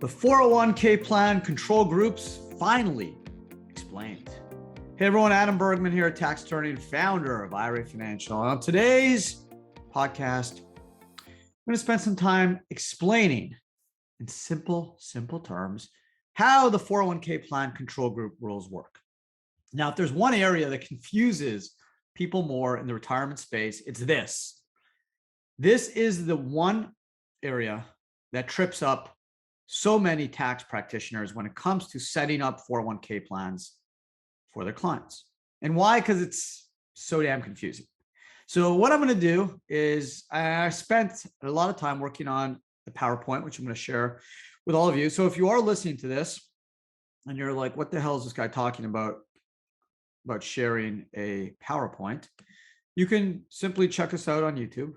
The 401k plan control groups finally explained. Hey everyone, Adam Bergman here, tax attorney and founder of IRA Financial. On today's podcast, I'm going to spend some time explaining in simple terms how the 401k plan control group rules work. Now, if there's one area that confuses people more in the retirement space, it's this. This is the one area that trips up so many tax practitioners when it comes to setting up 401k plans for their clients. And why? Because it's so damn confusing. So what I'm going to do is I spent a lot of time working on the PowerPoint, which I'm going to share with all of you. So if you are listening to this and you're like, what the hell is this guy talking about sharing a PowerPoint? You can simply check us out on YouTube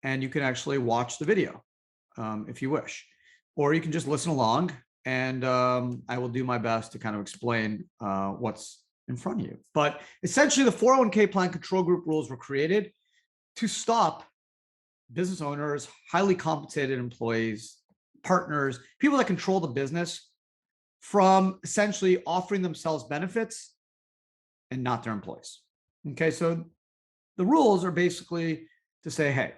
and you can actually watch the video if you wish. Or you can just listen along and I will do my best to kind of explain what's in front of you. But essentially the 401k plan control group rules were created to stop business owners, highly compensated employees, partners, people that control the business from essentially offering themselves benefits and not their employees. Okay, so the rules are basically to say, hey,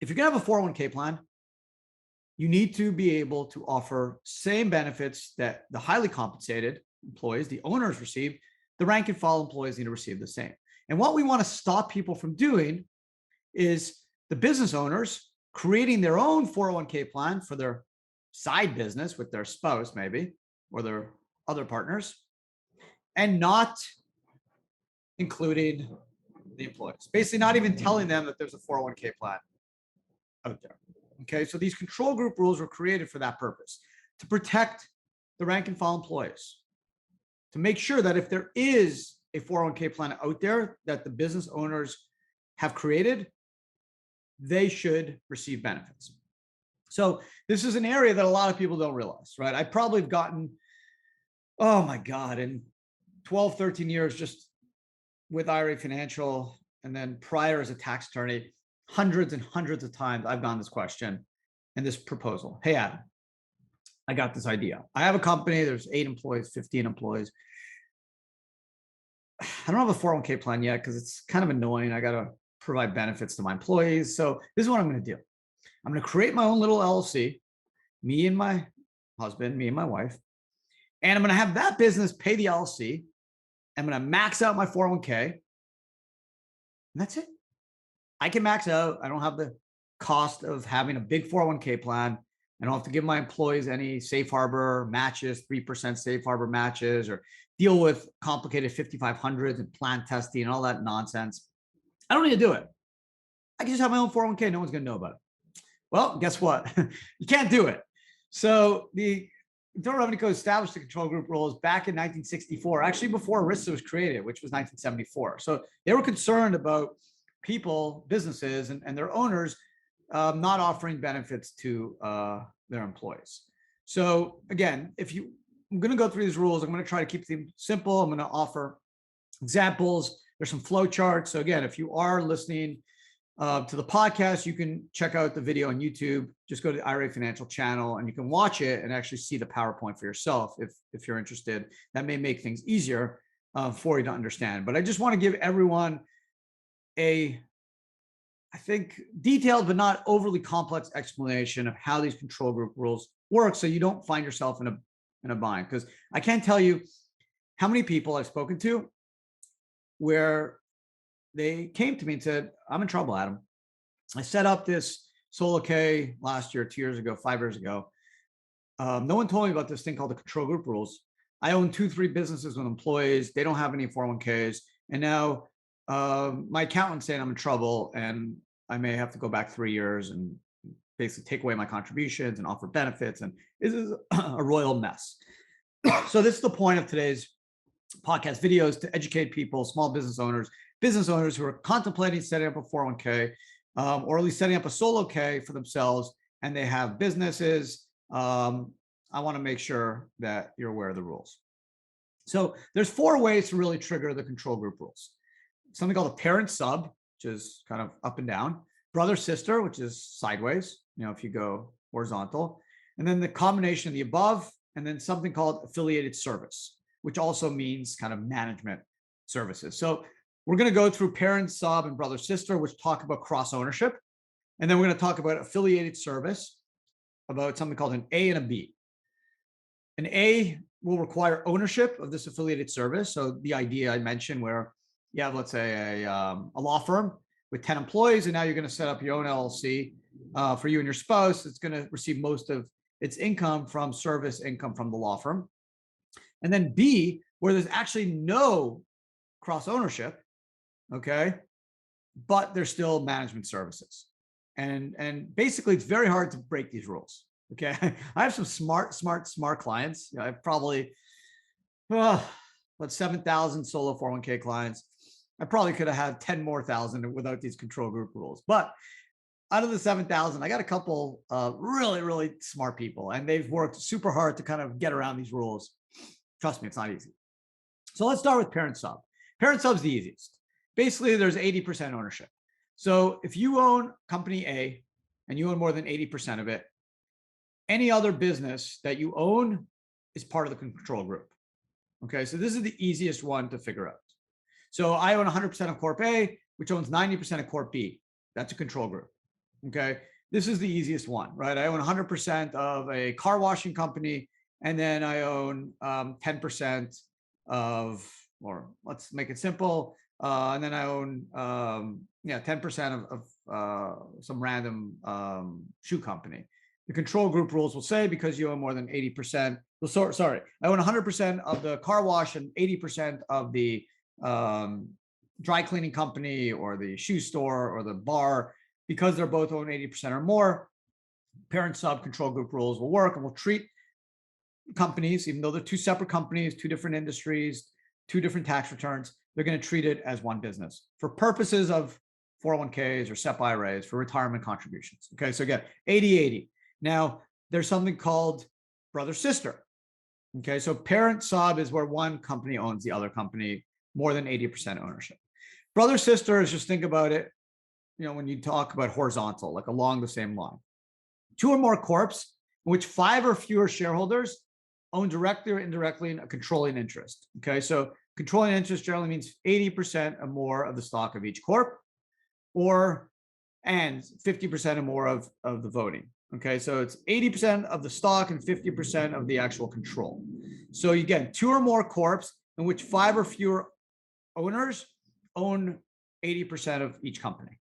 if you're gonna have a 401k plan, you need to be able to offer same benefits that the highly compensated employees, the owners receive, the rank and file employees need to receive the same. And what we want to stop people from doing is the business owners creating their own 401k plan for their side business with their spouse maybe, or their other partners, and not including the employees. Basically not even telling them that there's a 401k plan out there. Okay, so these control group rules were created for that purpose, to protect the rank and file employees, to make sure that if there is a 401k plan out there that the business owners have created, they should receive benefits. So this is an area that a lot of people don't realize, right? I probably have gotten, oh my God, in 12, 13 years just with IRA Financial, and then prior as a tax attorney, hundreds and hundreds of times I've gotten this question and this proposal. Hey, Adam, I got this idea. I have a company, there's 8 employees, 15 employees. I don't have a 401k plan yet because it's kind of annoying. I got to provide benefits to my employees. So this is what I'm going to do. I'm going to create my own little LLC, me and my husband, me and my wife, and I'm going to have that business pay the LLC. I'm going to max out my 401k, and that's it. I can max out. I don't have the cost of having a big 401k plan. I don't have to give my employees any safe harbor matches, 3% safe harbor matches, or deal with complicated 5500s and plan testing and all that nonsense. I don't need to do it. I can just have my own 401k. No one's going to know about it. Well, guess what? You can't do it. So the Internal Revenue Code established the control group rules back in 1964, actually before ERISA was created, which was 1974. So they were concerned about people, businesses, and their owners not offering benefits to their employees. So again, I'm going to go through these rules. I'm going to try to keep them simple. I'm going to offer examples. There's some flow charts. So again, if you are listening to the podcast, you can check out the video on YouTube. Just go to the IRA Financial channel and you can watch it and actually see the PowerPoint for yourself if you're interested. That may make things easier for you to understand. But I just want to give everyone I think detailed but not overly complex explanation of how these control group rules work, so you don't find yourself in a bind. Because I can't tell you how many people I've spoken to where they came to me and said, I'm in trouble, Adam. I set up this solo K last year, 2 years ago, 5 years ago. No one told me about this thing called the control group rules. I own 2-3 businesses with employees. They don't have any 401ks. And now my accountant's saying I'm in trouble and I may have to go back 3 years and basically take away my contributions and offer benefits. And this is a royal mess. So this is the point of today's podcast video, is to educate people, small business owners who are contemplating setting up a 401k or at least setting up a solo K for themselves, and they have businesses. I want to make sure that you're aware of the rules. So there's 4 ways to really trigger the control group rules. Something called a parent sub, which is kind of up and down, brother sister, which is sideways, if you go horizontal, and then the combination of the above, and then something called affiliated service, which also means kind of management services. So we're going to go through parent, sub, and brother, sister, which talk about cross ownership. And then we're going to talk about affiliated service, about something called an A and a B. An A will require ownership of this affiliated service. So the idea I mentioned where you have, let's say, a law firm with 10 employees, and now you're going to set up your own LLC for you and your spouse. It's going to receive most of its income from service income from the law firm. And then B, where there's actually no cross ownership, okay, but there's still management services. And basically, it's very hard to break these rules. Okay, I have some smart clients. I have probably about 7,000 solo 401k clients. I probably could have had 10 more thousand without these control group rules. But out of the 7,000, I got a couple really, really smart people, and they've worked super hard to kind of get around these rules. Trust me, it's not easy. So let's start with parent sub. Parent sub's the easiest. Basically, there's 80% ownership. So if you own company A and you own more than 80% of it, any other business that you own is part of the control group. Okay, so this is the easiest one to figure out. So I own 100% of Corp A, which owns 90% of Corp B. That's a control group. Okay, this is the easiest one, right? I own 100% of a car washing company, and then I own 10% of, or let's make it simple, and then I own 10% of some random shoe company. The control group rules will say because you own more than 80%. Well, sorry, I own 100% of the car wash and 80% of the dry cleaning company or the shoe store or the bar. Because they're both own 80% or more, parent sub control group rules will work, and we'll treat companies, even though they're two separate companies, two different industries, two different tax returns, they're going to treat it as one business for purposes of 401ks or SEP IRAs for retirement contributions. Okay, so again, 80-80. Now, there's something called brother sister. Okay, so parent sub is where one company owns the other company, more than 80% ownership. Brother sister is, just think about it, when you talk about horizontal, like along the same line. Two or more corps in which 5 or fewer shareholders own directly or indirectly a controlling interest. Okay, so controlling interest generally means 80% or more of the stock of each corp, and 50% or more of the voting. Okay, so it's 80% of the stock and 50% of the actual control. So again, 2 or more corps in which 5 or fewer owners own 80% of each company.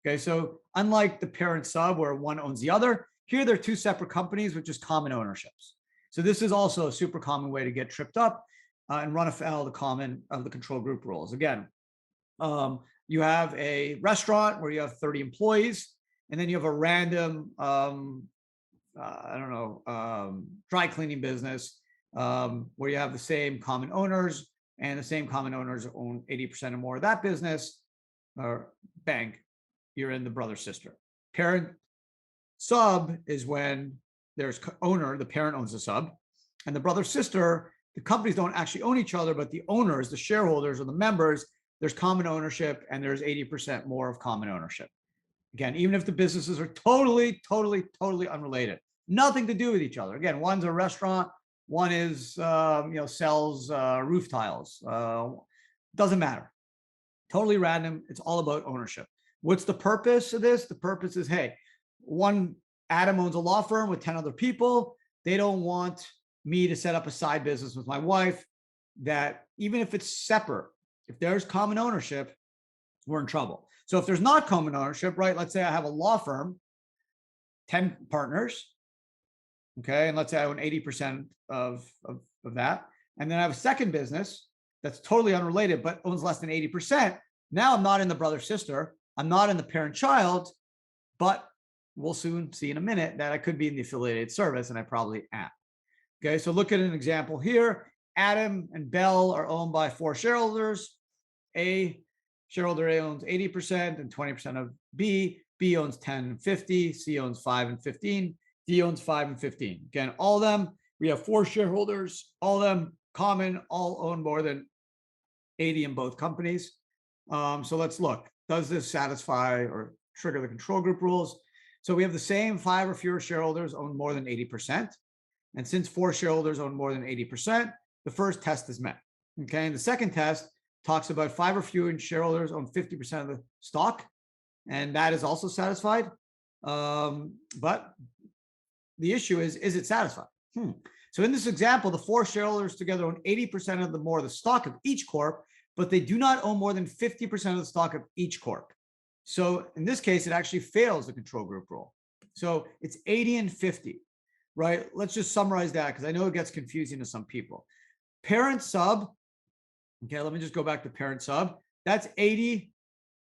Okay, so unlike the parent sub where one owns the other, here they're two separate companies with just common ownerships. So this is also a super common way to get tripped up and run afoul of the control group rules. Again, you have a restaurant where you have 30 employees, and then you have a random, dry cleaning business where you have the same common owners, and the same common owners own 80% or more of that business, or bang, you're in the brother sister. Parent sub is when there's owner, the parent owns the sub, and the brother sister, the companies don't actually own each other, but the owners, the shareholders or the members, there's common ownership, and there's 80% more of common ownership. Again, even if the businesses are totally unrelated, nothing to do with each other. Again, one's a restaurant, one is sells roof tiles. Doesn't matter. Totally random. It's all about ownership. What's the purpose of this? The purpose is, hey, Adam owns a law firm with 10 other people. They don't want me to set up a side business with my wife that, even if it's separate, if there's common ownership, we're in trouble. So if there's not common ownership, right? Let's say I have a law firm, 10 partners, okay? And let's say I own 80% of that. And then I have a second business that's totally unrelated, but owns less than 80%. Now I'm not in the brother sister. I'm not in the parent child, but we'll soon see in a minute that I could be in the affiliated service, and I probably am. Okay, so look at an example here. Adam and Bell are owned by 4 shareholders. Shareholder A owns 80% and 20% of B. B owns 10 and 50. C owns 5 and 15. D owns 5 and 15. Again, all of them, we have 4 shareholders, all of them common, all own more than 80 in both companies. So let's look. Does this satisfy or trigger the control group rules? So we have the same 5 or fewer shareholders own more than 80%. And since 4 shareholders own more than 80%, the first test is met. Okay. And the second test talks about 5 or fewer shareholders own 50% of the stock. And that is also satisfied. But the issue is it satisfied? So in this example, the 4 shareholders together own 80% of the more of the stock of each corp, but they do not own more than 50% of the stock of each corp. So in this case, it actually fails the control group rule. So it's 80 and 50, right? Let's just summarize that because I know it gets confusing to some people. Parent sub, okay, let me just go back to parent sub. That's 80,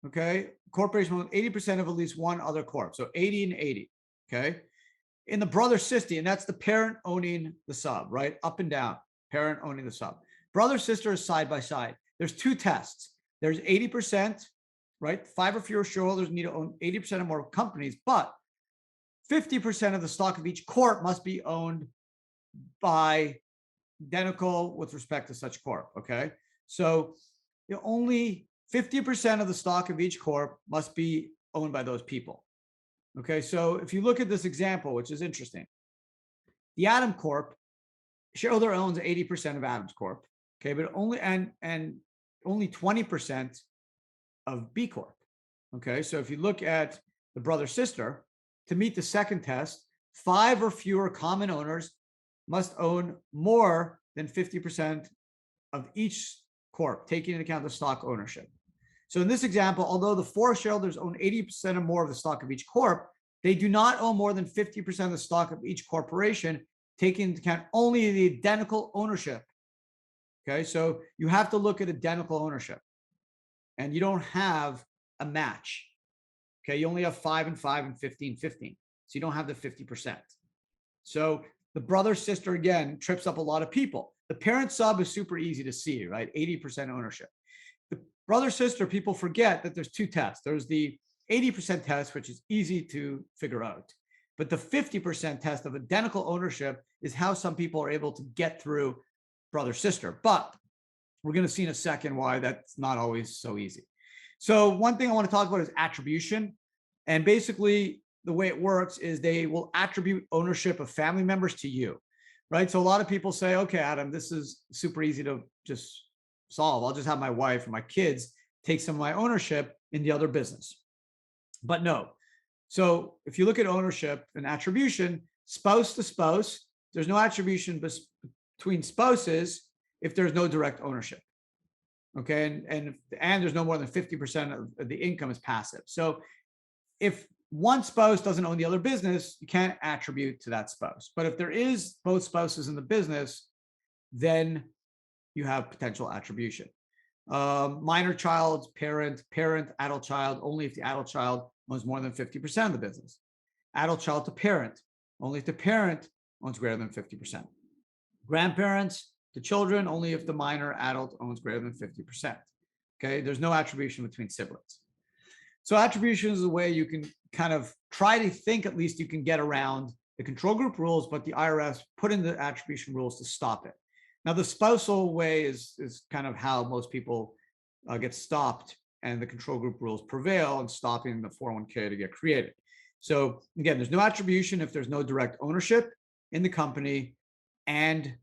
okay? Corporation owns 80% of at least one other corp. So 80 and 80, okay? In the brother sister, and that's the parent owning the sub, right? Up and down, parent owning the sub. Brother sister is side by side. There's 2 tests. There's 80%, right? 5 or fewer shareholders need to own 80% or more companies, but 50% of the stock of each corp must be owned by identical with respect to such corp, okay? So only 50% of the stock of each corp must be owned by those people. Okay, so if you look at this example, which is interesting, the Adam Corp shareholder owns 80% of Adams Corp, okay, but only only 20% of B Corp. Okay, so if you look at the brother sister, to meet the second test, 5 or fewer common owners must own more than 50% of each corp, taking into account the stock ownership. So in this example, although the 4 shareholders own 80% or more of the stock of each corp, they do not own more than 50% of the stock of each corporation, taking into account only the identical ownership. Okay, so you have to look at identical ownership, and you don't have a match. Okay, you only have 5 and 5 and 15, 15. So you don't have the 50%. So the brother sister, again, trips up a lot of people. The parent sub is super easy to see, right? 80% ownership. The brother sister, people forget that there's 2 tests. There's the 80% test, which is easy to figure out. But the 50% test of identical ownership is how some people are able to get through brother sister. But we're going to see in a second why that's not always so easy. So one thing I want to talk about is attribution. And basically, the way it works is they will attribute ownership of family members to you, right? So a lot of people say, okay, Adam, this is super easy to just solve. I'll just have my wife or my kids take some of my ownership in the other business. But no. So if you look at ownership and attribution, spouse to spouse, there's no attribution between spouses if there's no direct ownership. Okay. And there's no more than 50% of the income is passive. So if one spouse doesn't own the other business, you can't attribute to that spouse. But if there is both spouses in the business, then you have potential attribution. Minor child, parent, adult child, only if the adult child owns more than 50% of the business. Adult child to parent, only if the parent owns greater than 50%. Grandparents to children, only if the minor adult owns greater than 50%. Okay, there's no attribution between siblings. So attribution is a way you can kind of try to think at least you can get around the control group rules, but the IRS put in the attribution rules to stop it. Now, the spousal way is kind of how most people get stopped, and the control group rules prevail in stopping the 401k to get created. So again, there's no attribution if there's no direct ownership in the company and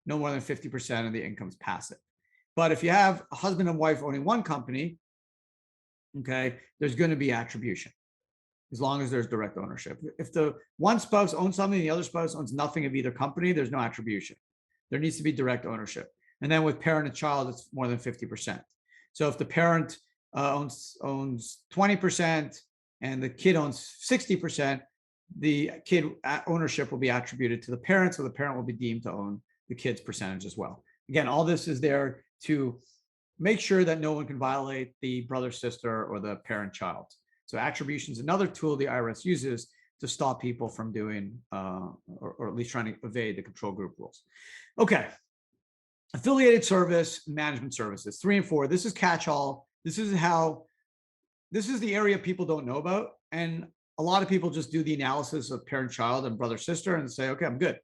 no more than 50% of the income is passive. But if you have a husband and wife owning one company, okay, there's going to be attribution as long as there's direct ownership. If the one spouse owns something, the other spouse owns nothing of either company, there's no attribution. There needs to be direct ownership. And then with parent and child, it's more than 50%. So if the parent owns 20% and the kid owns 60%, the kid ownership will be attributed to the parent, so the parent will be deemed to own the kid's percentage as well. Again, all this is there to make sure that no one can violate the brother, sister, or the parent child. So attribution is another tool the IRS uses to stop people from doing, or at least trying to evade the control group rules. Okay. Affiliated service, management services, 3 and 4. This is catch-all. This is the area people don't know about. And a lot of people just do the analysis of parent, child, and brother, sister, and say, okay, I'm good.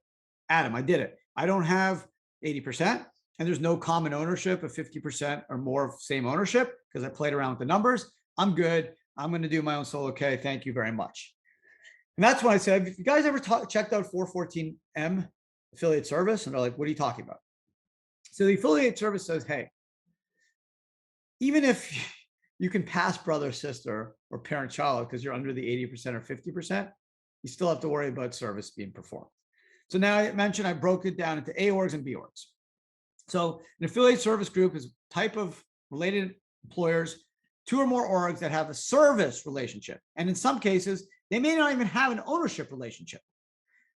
Adam, I did it. I don't have 80%, and there's no common ownership of 50% or more of same ownership because I played around with the numbers. I'm good. I'm going to do my own solo K. Thank you very much. And that's when I said, if you guys ever checked out 414M affiliate service? And they're like, what are you talking about? So the affiliate service says, hey, even if you can pass brother, sister, or parent child because you're under the 80% or 50%, you still have to worry about service being performed. So now I mentioned I broke it down into A orgs and B orgs. So an affiliate service group is a type of related employers, 2 or more orgs that have a service relationship. And in some cases, they may not even have an ownership relationship.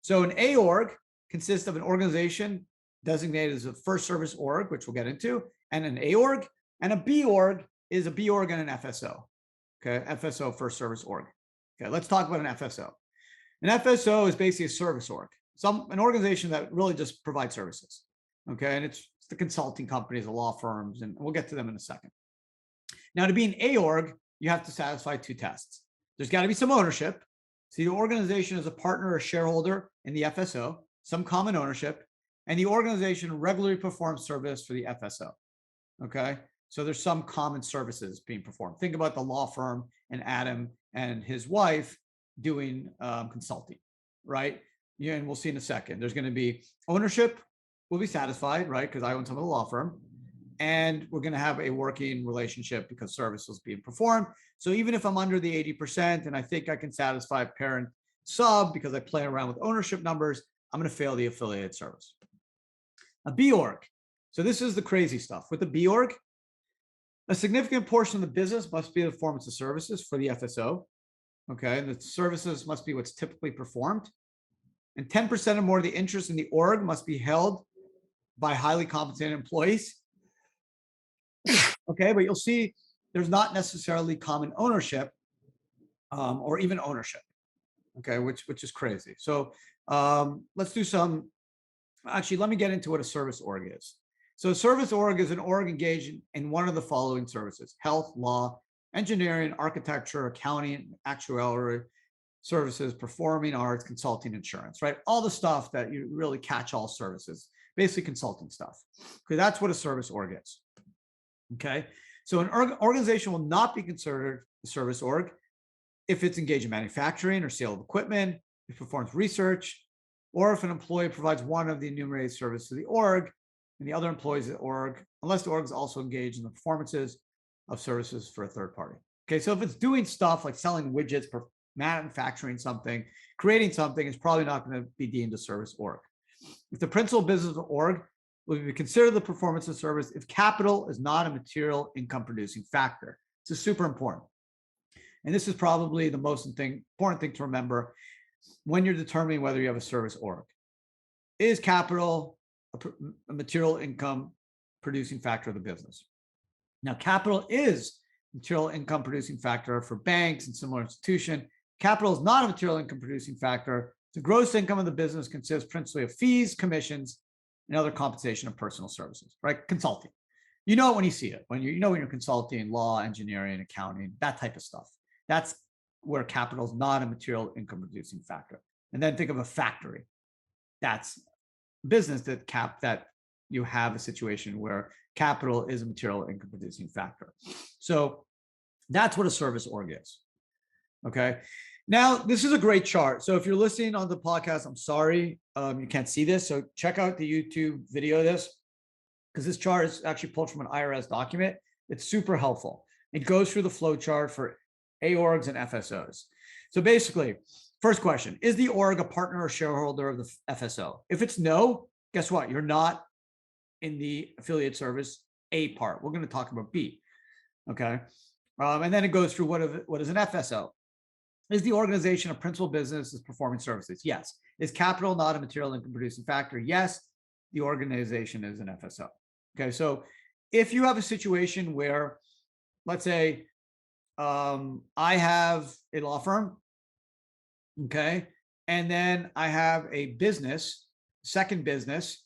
So an A org consists of an organization designated as a first service org, which we'll get into, and an A org, and a B org is a B org and an FSO. Okay, FSO, first service org. Okay, let's talk about an FSO. An FSO is basically a service org, an organization that really just provides services. Okay, and it's the consulting companies, the law firms, and we'll get to them in a second. Now, to be an A org, you have to satisfy 2 tests. There's got to be some ownership. So the organization is a partner or shareholder in the FSO, some common ownership, and the organization regularly performs service for the FSO. Okay, so there's some common services being performed. Think about the law firm and Adam and his wife doing consulting, right? Yeah, and we'll see in a second. There's going to be ownership will be satisfied, right? Because I own some of the law firm. And we're going to have a working relationship because service is being performed. So even if I'm under the 80% and I think I can satisfy parent sub because I play around with ownership numbers, I'm going to fail the affiliate service. A B org. So this is the crazy stuff. With the B org, a significant portion of the business must be the performance of services for the FSO. Okay, and the services must be what's typically performed. And 10% or more of the interest in the org must be held by highly compensated employees. Okay, but you'll see there's not necessarily common ownership or even ownership. Okay, which is crazy. So let's do some. Actually, let me get into what a service org is. So a service org is an org engaged in one of the following services: health, law, engineering, architecture, accounting, actuarial services, performing arts, consulting, insurance, right? All the stuff that you really catch all services, basically consulting stuff. Okay, that's what a service org is. Okay, so an organization will not be considered a service org if it's engaged in manufacturing or sale of equipment, if it performs research, or if an employee provides one of the enumerated services to the org and the other employees of the org, unless the org is also engaged in the performances of services for a third party. Okay, so if it's doing stuff like selling widgets, manufacturing something, creating something, it's probably not going to be deemed a service org. If the principal business of the org will be considered the performance of service if capital is not a material income producing factor. It's super important. And this is probably the most important thing to remember when you're determining whether you have a service org. Is capital a material income producing factor of the business? Now, capital is a material income producing factor for banks and similar institutions. Capital is not a material income producing factor. The gross income of the business consists principally of fees, commissions, and other compensation of personal services, right? Consulting. You know it when you see it, when when you're consulting, law, engineering, accounting, that type of stuff. That's where capital is not a material income producing factor. And then think of a factory. That's business that you have a situation where capital is a material income producing factor. So that's what a service org is. Okay. Now, this is a great chart. So if you're listening on the podcast, I'm sorry you can't see this. So check out the YouTube video of this, because this chart is actually pulled from an IRS document. It's super helpful. It goes through the flow chart for A orgs and FSOs. So basically, first question, is the org a partner or shareholder of the FSO? If it's no, guess what? You're not in the affiliate service A part. We're going to talk about B. Okay. And then it goes through what is an FSO? Is the organization a principal business is performing services? Yes. Is capital not a material income producing factor? Yes. The organization is an FSO. Okay. So if you have a situation where, let's say, I have a law firm, okay, and then I have a business, second business,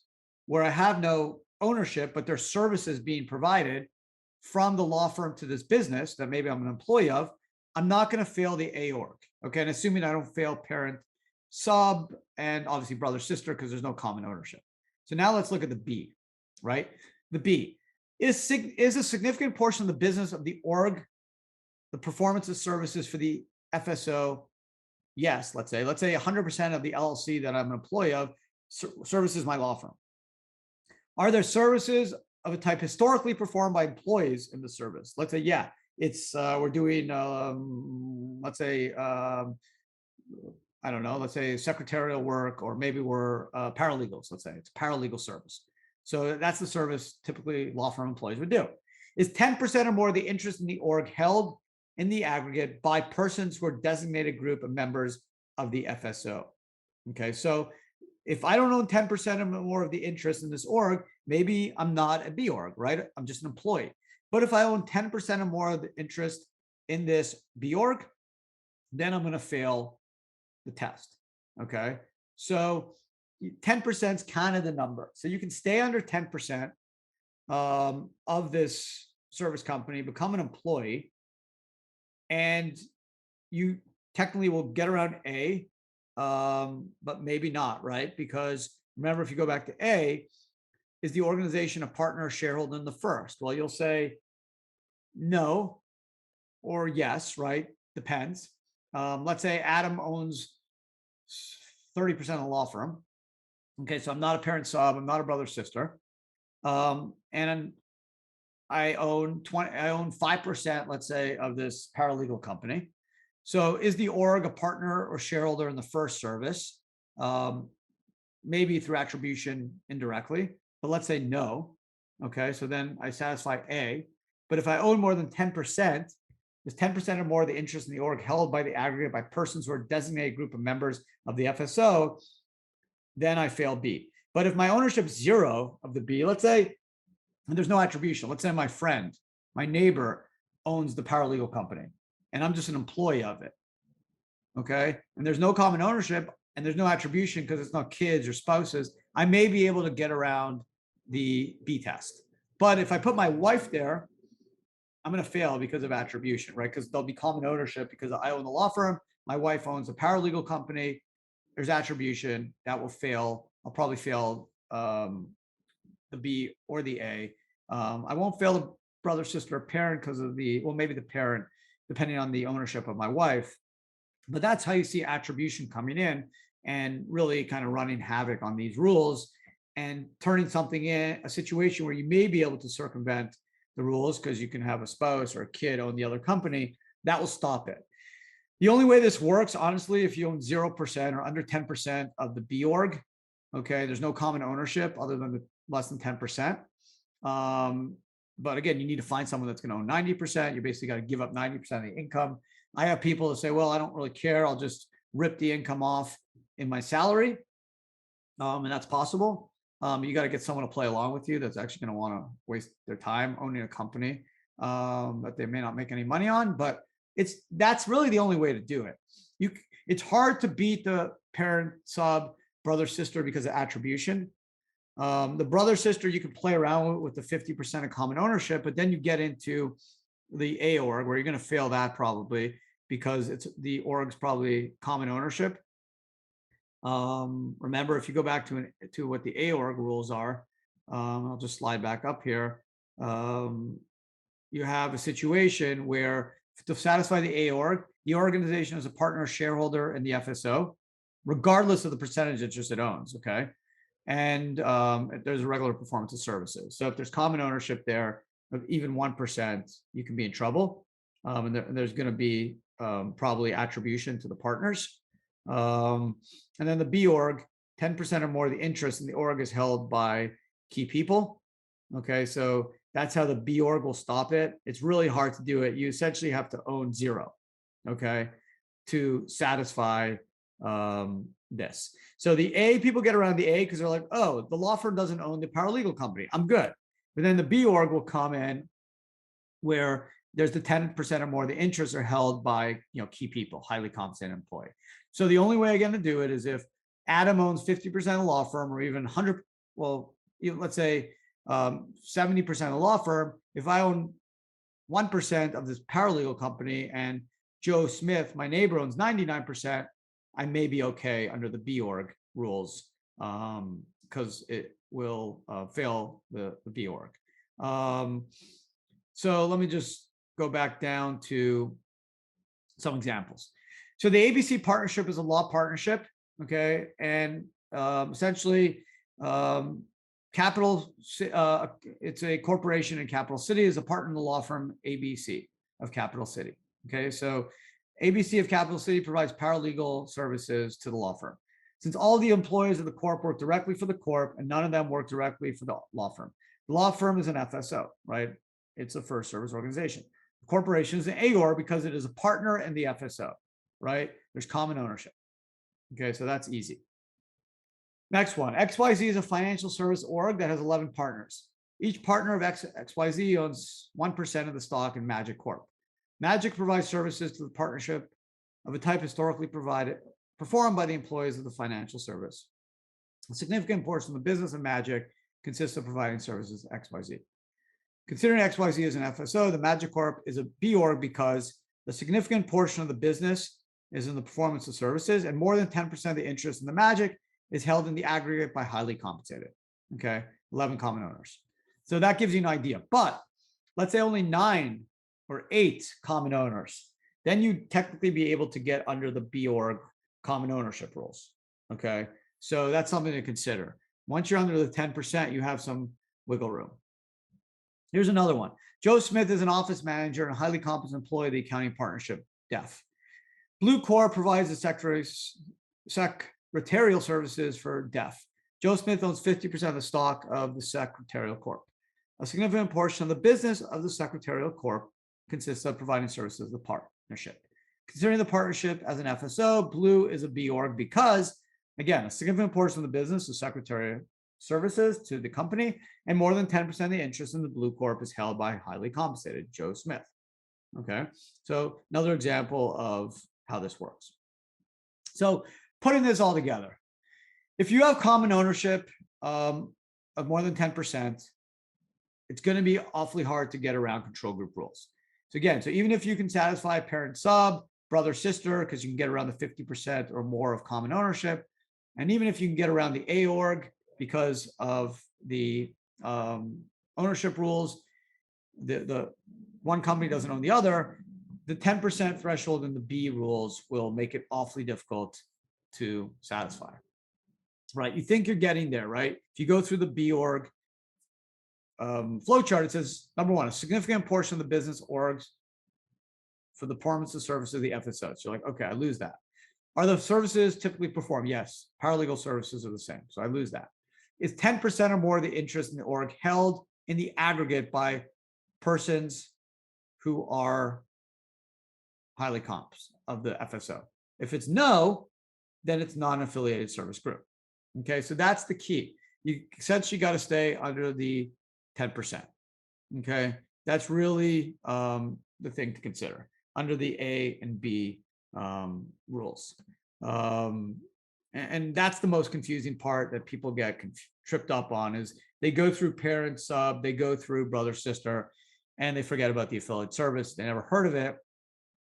where I have no ownership, but there's services being provided from the law firm to this business that maybe I'm an employee of, I'm not going to fail the A org. Okay. And assuming I don't fail parent sub and obviously brother sister, because there's no common ownership. So now let's look at the B, right? The B is a significant portion of the business of the org, the performance of services for the FSO yes, let's say 100% of the LLC that I'm an employee of services my law firm. Are there services of a type historically performed by employees in the service? Let's say, yeah, it's we're doing, let's say, I don't know, let's say secretarial work, or maybe we're paralegals. Let's say it's a paralegal service. So that's the service typically law firm employees would do. Is 10% or more of the interest in the org held in the aggregate by persons who are designated group of members of the FSO? Okay, so if I don't own 10% or more of the interest in this org, maybe I'm not a B org, right? I'm just an employee. But if I own 10% or more of the interest in this B org, then I'm going to fail the test. Okay, so 10% is kind of the number. So you can stay under 10% of this service company, become an employee, and you technically will get around A, but maybe not, right? Because remember, if you go back to A, is the organization a partner or shareholder in the first? Well, you'll say no or yes, right? Depends. Let's say Adam owns 30% of the law firm. Okay, so I'm not a parent sub, I'm not a brother sister. And I own 5%, let's say, of this paralegal company. So is the org a partner or shareholder in the first service? Maybe through attribution indirectly, but let's say no. Okay, so then I satisfy A. But if I own more than 10%, is 10% or more of the interest in the org held by the aggregate by persons who are designated group of members of the FSO, then I fail B. But if my ownership is 0 of the B, let's say, and there's no attribution, let's say my friend, my neighbor owns the paralegal company and I'm just an employee of it. Okay, and there's no common ownership and there's no attribution because it's not kids or spouses, I may be able to get around the B test. But if I put my wife there, I'm going to fail because of attribution, right? Because there'll be common ownership because I own the law firm, my wife owns a paralegal company, there's attribution, that will fail. I'll probably fail the B or the A. I won't fail the brother, sister, or parent because of maybe the parent, depending on the ownership of my wife. But that's how you see attribution coming in and really kind of running havoc on these rules and turning something in a situation where you may be able to circumvent the rules because you can have a spouse or a kid own the other company. That will stop it. The only way this works, honestly, if you own 0% or under 10% of the B org, okay, there's no common ownership other than the less than 10%. But again, you need to find someone that's going to own 90%. You basically got to give up 90% of the income. I have people that say, well, I don't really care. I'll just rip the income off in my salary. And that's possible. You got to get someone to play along with you that's actually going to want to waste their time owning a company that they may not make any money on. But that's really the only way to do it. It's hard to beat the parent, sub, brother, sister because of attribution. The brother, sister, you can play around with the 50% of common ownership, but then you get into the A org where you're going to fail that probably because the org's probably common ownership. Remember, if you go back to what the A org rules are, I'll just slide back up here. You have a situation where to satisfy the A org, the organization is a partner or shareholder in the FSO, regardless of the percentage interest it owns. Okay. And there's a regular performance of services. So if there's common ownership there of even 1%, you can be in trouble. And there's going to be probably attribution to the partners. And then the B org, 10% or more of the interest in the org is held by key people. Okay, so that's how the B org will stop it. It's really hard to do it. You essentially have to own 0, okay, to satisfy this. So the A, people get around the A because they're like, oh, the law firm doesn't own the paralegal company, I'm good. But then the B org will come in where there's the 10% or more of the interests are held by key people, highly compensated employee. So the only way again to do it is if Adam owns 50% of the law firm, or even 100, well, let's say 70% of the law firm. If I own 1% of this paralegal company and Joe Smith, my neighbor, owns 99%, I may be okay under the B org rules because it will fail the B org. So let me just go back down to some examples. So the ABC partnership is a law partnership, okay, and essentially, it's a corporation in Capital City is a partner in the law firm ABC of Capital City. Okay, so ABC of Capital City provides paralegal services to the law firm. Since all the employees of the corp work directly for the corp and none of them work directly for the law firm. The law firm is an FSO, right? It's a first service organization. The corporation is an AOR because it is a partner in the FSO, right? There's common ownership. Okay, so that's easy. Next one, XYZ is a financial service org that has 11 partners. Each partner of XYZ owns 1% of the stock in Magic Corp. Magic provides services to the partnership of a type historically performed by the employees of the financial service. A significant portion of the business of Magic consists of providing services to XYZ. Considering XYZ as an FSO, the Magic Corp is a B org because the significant portion of the business is in the performance of services, and more than 10% of the interest in the Magic is held in the aggregate by highly compensated. Okay, 11 common owners. So that gives you an idea. But let's say only 9 or 8 common owners. Then you technically be able to get under the B org common ownership rules. Okay, so that's something to consider. Once you're under the 10%, you have some wiggle room. Here's another one. Joe Smith is an office manager and a highly competent employee of the accounting partnership, DEF. Blue Corp provides the secretarial services for DEF. Joe Smith owns 50% of the stock of the Secretarial Corp. A significant portion of the business of the Secretarial Corp consists of providing services to the partnership. Considering the partnership as an FSO, Blue is a B org because, again, a significant portion of the business is secretarial services to the company, and more than 10% of the interest in the Blue Corp is held by highly compensated Joe Smith. Okay, so another example of how this works. So putting this all together, if you have common ownership of more than 10%, it's going to be awfully hard to get around control group rules. So again, so even if you can satisfy parent sub, brother, sister, because you can get around the 50% or more of common ownership, and even if you can get around the A org because of the ownership rules, the one company doesn't own the other, the 10% threshold in the B rules will make it awfully difficult to satisfy. Right? You think you're getting there, right? If you go through the B org flowchart, it says, number one, a significant portion of the business orgs for the performance of services of the FSO. So you're like, okay, I lose that. Are the services typically performed? Yes. Paralegal services are the same. So I lose that. Is 10% or more of the interest in the org held in the aggregate by persons who are highly comps of the FSO? If it's no, then it's non-affiliated service group. Okay, so that's the key. You essentially got to stay under the 10%. Okay, that's really the thing to consider under the A and B rules. And that's the most confusing part that people get tripped up on is they go through parent sub, they go through brother sister, and they forget about the affiliate service. They never heard of it,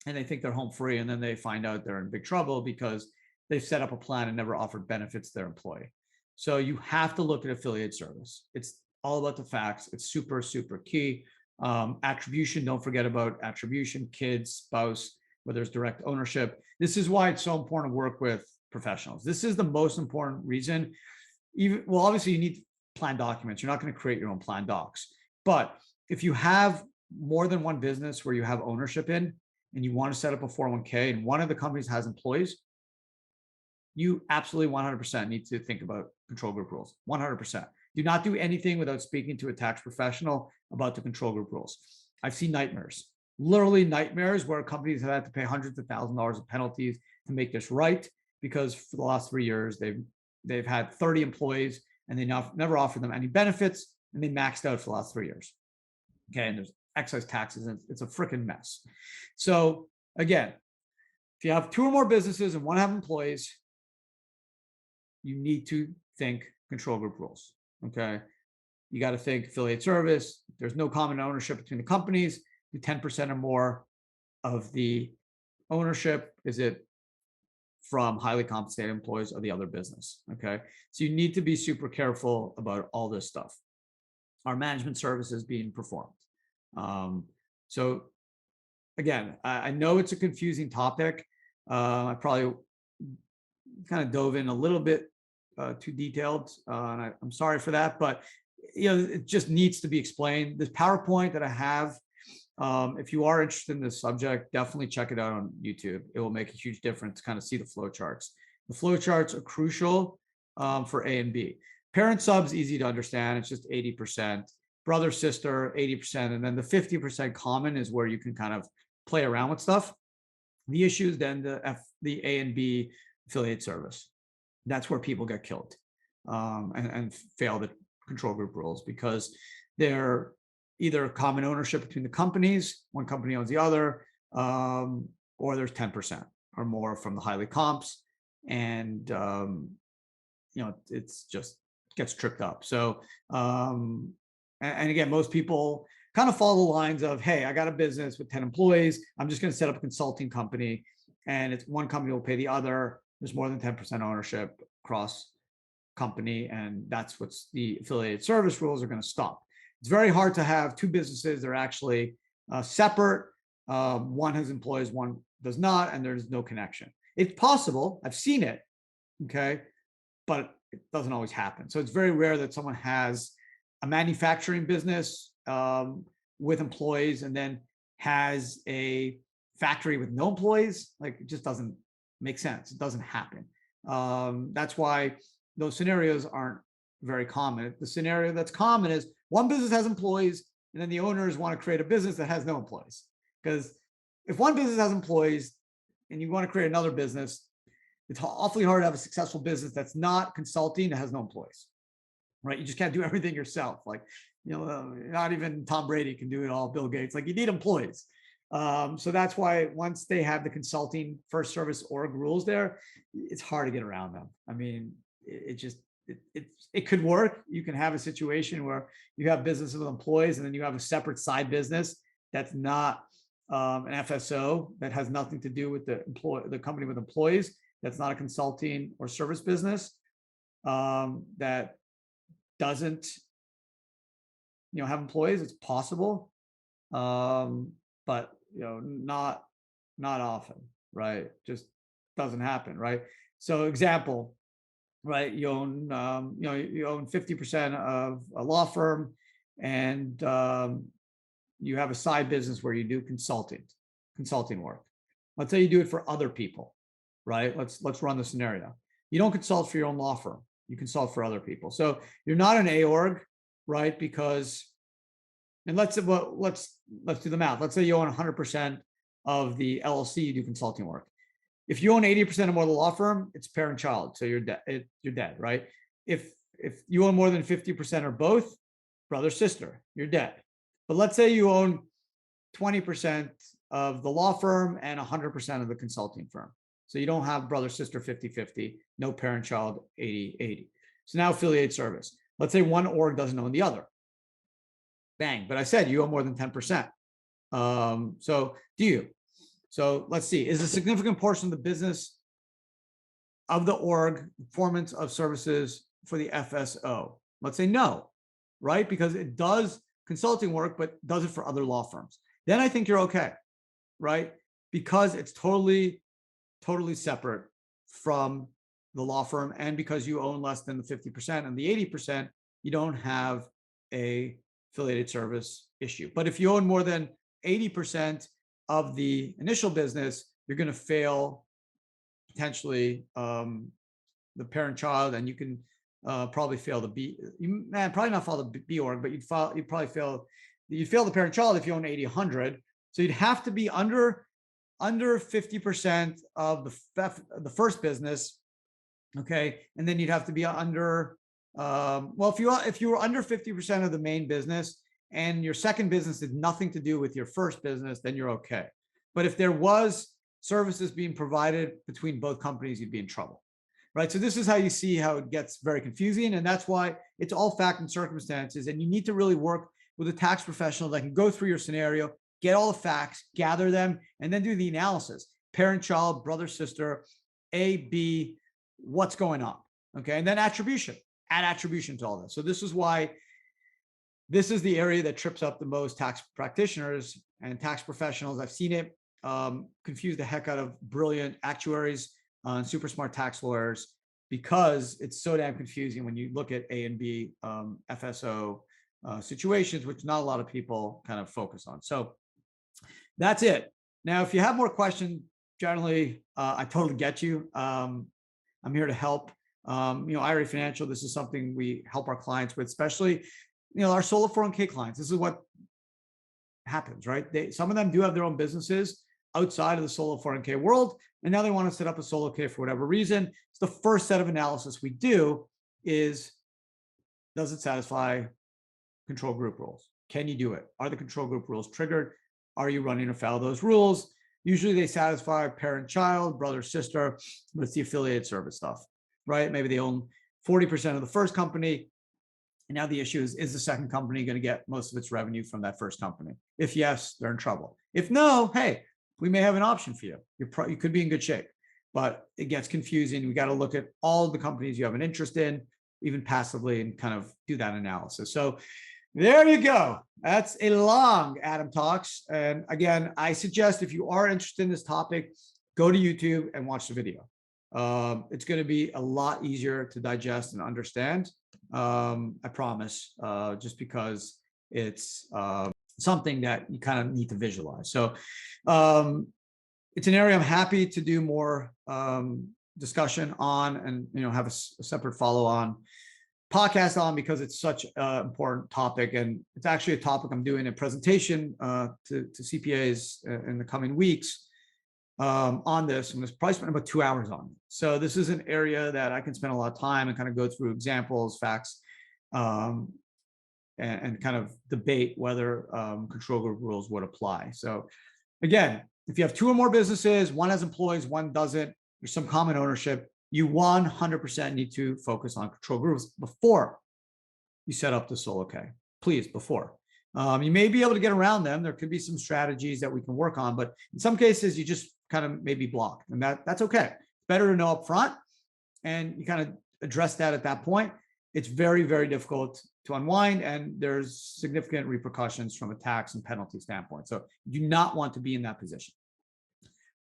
and they think they're home free, and then they find out they're in big trouble because they've set up a plan and never offered benefits to their employee. So you have to look at affiliate service. It's all about the facts. It's super, super key. Attribution, don't forget about attribution, kids, spouse, whether it's direct ownership. This is why it's so important to work with professionals. This is the most important reason. Well, obviously you need plan documents. You're not going to create your own plan docs. But if you have more than one business where you have ownership in and you want to set up a 401k and one of the companies has employees, you absolutely 100% need to think about control group rules. 100%. Do not do anything without speaking to a tax professional about the control group rules. I've seen nightmares, literally nightmares, where companies have had to pay hundreds of thousands of dollars of penalties to make this right because for the last 3 years they've had 30 employees and they never offered them any benefits and they maxed out for the last 3 years. Okay, and there's excise taxes and it's a freaking mess. So again, if you have 2 or more businesses and one have employees, you need to think control group rules. Okay. You got to think affiliate service. There's no common ownership between the companies. Do 10% or more of the ownership. Is it from highly compensated employees or the other business? Okay. So you need to be super careful about all this stuff. Are management services being performed? So again, I know it's a confusing topic. I probably kind of dove in a little bit too detailed, and I'm sorry for that, but it just needs to be explained. This PowerPoint that I have, if you are interested in this subject, definitely check it out on YouTube. It will make a huge difference to kind of see the flow charts. The flow charts are crucial for A and B. Parent subs, easy to understand. It's just 80%. Brother, sister, 80%. And then the 50% common is where you can kind of play around with stuff. The issue is then the A and B affiliate service. That's where people get killed and fail the control group rules, because they're either common ownership between the companies, one company owns the other, or there's 10% or more from the highly comps, and it's just gets tripped up. So and again, most people kind of follow the lines of, hey, I got a business with 10 employees, I'm just going to set up a consulting company, and it's one company will pay the other. There's more than 10% ownership across company, and that's what's the affiliated service rules are going to stop. It's very hard to have two businesses that are actually separate. One has employees, one does not, and there's no connection. It's possible. I've seen it, okay, but it doesn't always happen. So it's very rare that someone has a manufacturing business with employees and then has a factory with no employees. Like, it just doesn't make sense. It doesn't happen. That's why those scenarios aren't very common. The scenario that's common is one business has employees, and then the owners want to create a business that has no employees. Because if one business has employees and you want to create another business, it's awfully hard to have a successful business that's not consulting, that has no employees, right? You just can't do everything yourself. Like, not even Tom Brady can do it all, Bill Gates. Like, you need employees. So that's why once they have the consulting first service org rules there, it's hard to get around them. I mean, it could work. You can have a situation where you have businesses with employees, and then you have a separate side business that's not an FSO, that has nothing to do with the company with employees. That's not a consulting or service business, that doesn't have employees. It's possible, but not often, right? Just doesn't happen, right? So example, right? You own 50% of a law firm, and you have a side business where you do consulting work. Let's say you do it for other people, right? Let's run the scenario. You don't consult for your own law firm. You consult for other people. So you're not an A org, right? Because, and let's do the math. Let's say you own 100% of the LLC, you do consulting work. If you own 80% or more of the law firm, it's parent-child, so you're dead, right? If you own more than 50% or both, brother-sister, you're dead. But let's say you own 20% of the law firm and 100% of the consulting firm. So you don't have brother-sister 50-50, no parent-child 80-80. So now affiliate service. Let's say one org doesn't own the other. Bang, but I said you own more than 10%. So do you? So let's see, is a significant portion of the business of the org performance of services for the FSO? Let's say no, right? Because it does consulting work, but does it for other law firms. Then I think you're okay, right? Because it's totally separate from the law firm, and because you own less than the 50% and the 80%, you don't have a affiliated service issue. But if you own more than 80% of the initial business, you're going to fail potentially the parent-child, and you can probably fail the B. Probably not fail the B org, but you'd fail the parent-child if you own 80-100. So you'd have to be under 50% of the first business, okay, and then you'd have to be under. Well, if you were under 50% of the main business, and your second business had nothing to do with your first business, then you're okay. But if there was services being provided between both companies, you'd be in trouble, right? So this is how you see how it gets very confusing. And that's why it's all fact and circumstances. And you need to really work with a tax professional that can go through your scenario, get all the facts, gather them, and then do the analysis. Parent, child, brother, sister, A, B, what's going on, okay? And then attribution, add attribution to all this. So this is why this is the area that trips up the most tax practitioners and tax professionals. I've seen it confuse the heck out of brilliant actuaries and super smart tax lawyers, because it's so damn confusing when you look at A and B FSO situations, which not a lot of people kind of focus on. So that's it. Now, if you have more questions, generally, I totally get you. I'm here to help. IRA Financial, this is something we help our clients with, especially, our solo 401k clients. This is what happens, right? Some of them do have their own businesses outside of the solo 401k world, and now they want to set up a solo K for whatever reason. So the first set of analysis we do is, does it satisfy control group rules? Can you do it? Are the control group rules triggered? Are you running afoul of those rules? Usually they satisfy parent-child, brother-sister, but it's the affiliated service stuff, right? Maybe they own 40% of the first company. And now the issue is the second company going to get most of its revenue from that first company? If yes, they're in trouble. If no, hey, we may have an option for you. You could be in good shape, but it gets confusing. We got to look at all the companies you have an interest in, even passively, and kind of do that analysis. So there you go. That's a long Adam Talks. And again, I suggest if you are interested in this topic, go to YouTube and watch the video. It's going to be a lot easier to digest and understand. I promise, just because it's something that you kind of need to visualize. So it's an area I'm happy to do more discussion on, and have a separate follow-on podcast on, because it's such an important topic. And it's actually a topic I'm doing a presentation to CPAs in the coming weeks on this. I'm going to probably spend about 2 hours on it. So this is an area that I can spend a lot of time and kind of go through examples, facts, and kind of debate whether control group rules would apply. So again, if you have 2 or more businesses, one has employees, one doesn't, there's some common ownership, you 100% need to focus on control groups before you set up the solo K. Please, before. You may be able to get around them. There could be some strategies that we can work on, but in some cases, you just kind of maybe block, and that's okay. It's better to know up front, and you kind of address that at that point. It's very, very difficult to unwind, and there's significant repercussions from a tax and penalty standpoint. So you do not want to be in that position.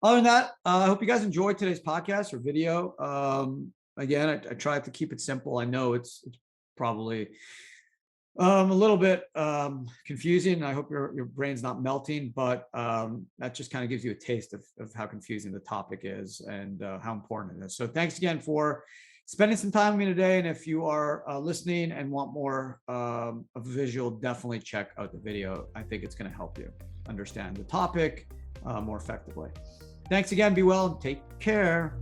Other than that, I hope you guys enjoyed today's podcast or video. Again, I tried to keep it simple. I know it's probably a little bit confusing. I hope your brain's not melting, but that just kind of gives you a taste of how confusing the topic is and how important it is. So thanks again for spending some time with me today. And if you are listening and want more of a visual, definitely check out the video. I think it's going to help you understand the topic more effectively. Thanks again. Be well and take care.